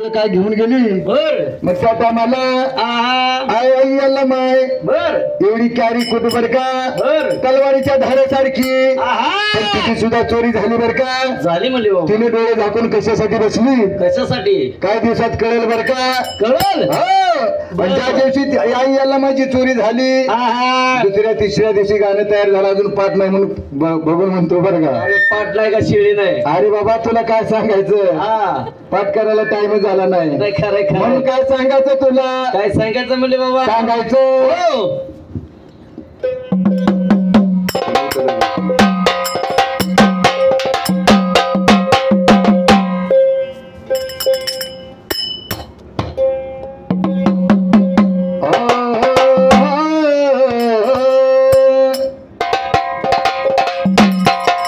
काय घेऊन गेली बर मग त्या टायमाला आय आई याला माय बर एवढी कॅरी कुठं बर का बर तलवारीच्या धारेसारखी पण तिची सुद्धा चोरी झाली बर का झाली म्हणली बाबा. तिने डोळे झाकून कशासाठी बसली कशासाठी काय दिवसात कळेल बर का कळल हो पण ज्या दिवशी आई याला माझी चोरी झाली दुसऱ्या तिसऱ्या दिवशी गाणं तयार झालं अजून पाठ नाही म्हणून बघून म्हणतो बरं का पाठ नाही का शिळी नाही अरे बाबा तुला काय सांगायचं पाठ करायला टाइम झाला नाही नाही खरंय म्हणून खरंय काय सांगायचं तुला काय सांगायचं म्हणले बाबा सांगायचं हो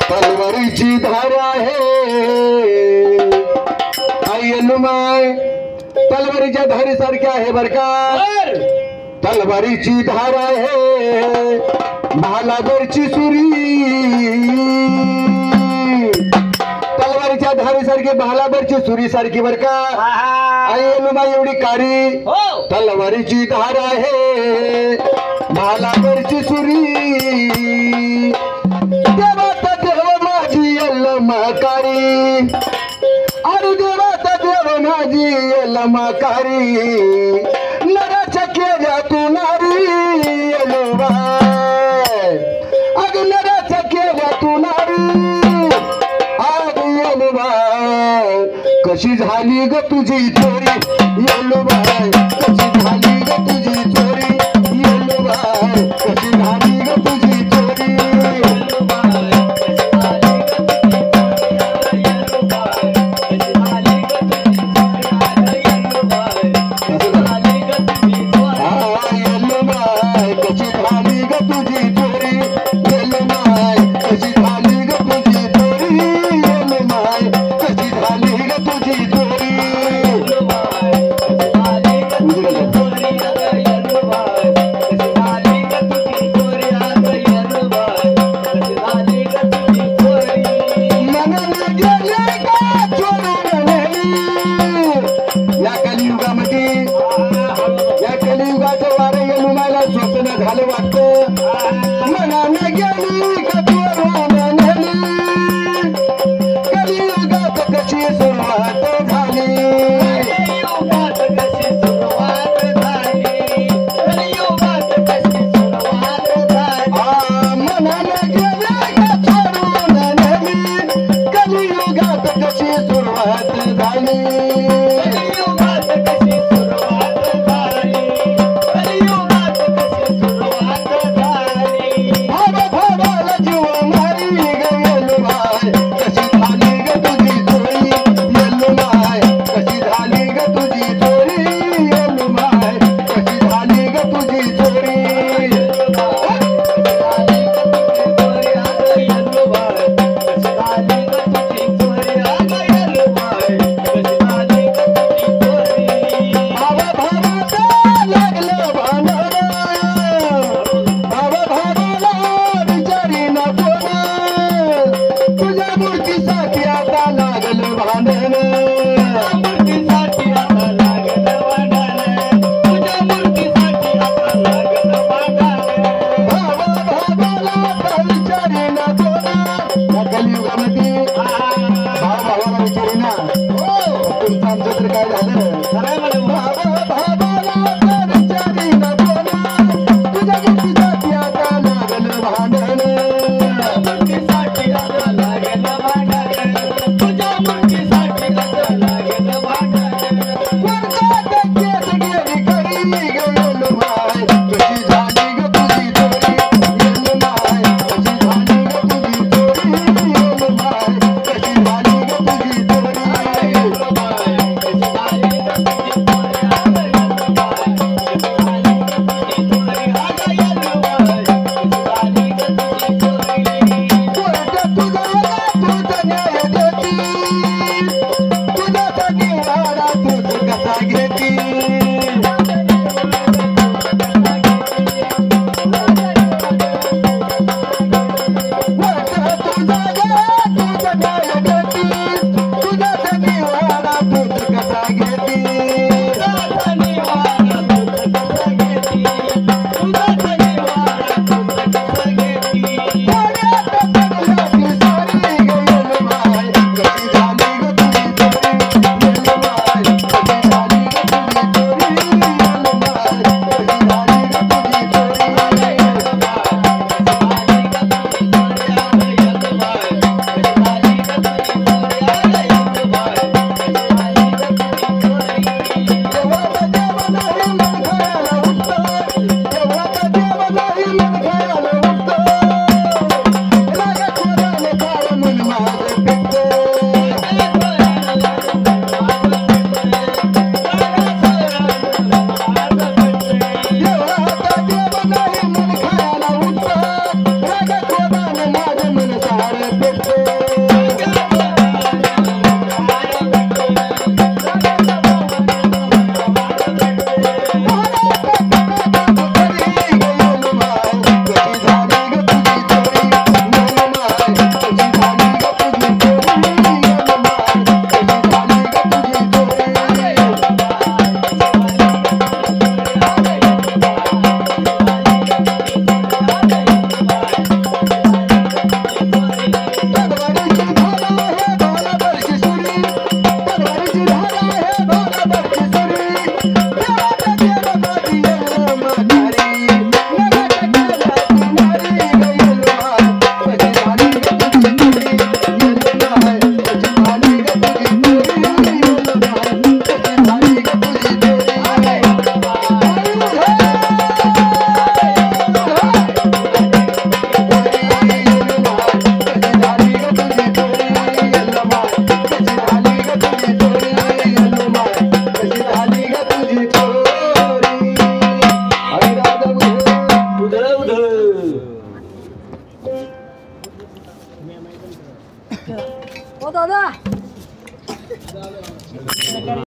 तलवारीची धार आहे माय तलवारीच्या धारीसारखी आहे बर का बर तलवारीची धार आहे भालावरची सुरी तलवारीच्या धारीसारखी भालावरची सुरी सारखी बर का आई एवढी कारी हो तलवारीची धार आहे भालावरची सुरी देवाचा देव माझी यल्लमाकारी अरे देवाचा देव माझी यल्लमाकारी नराच्या केल्या तू नारी येलुबाय अग नराच्या केल्या तू नारी अग येलुबाय कशी झाली ग तुझी चोरी येलुबाय कशी झाली ग तुझी चोरी येलुबाय कशी झाली ग तुझी चोरी झालं वाटतं मनाने गेली कलियुगात कशी सुरुवात झाली मनाने गेली कलियुगात कशी सुरुवात झाली ओ दादा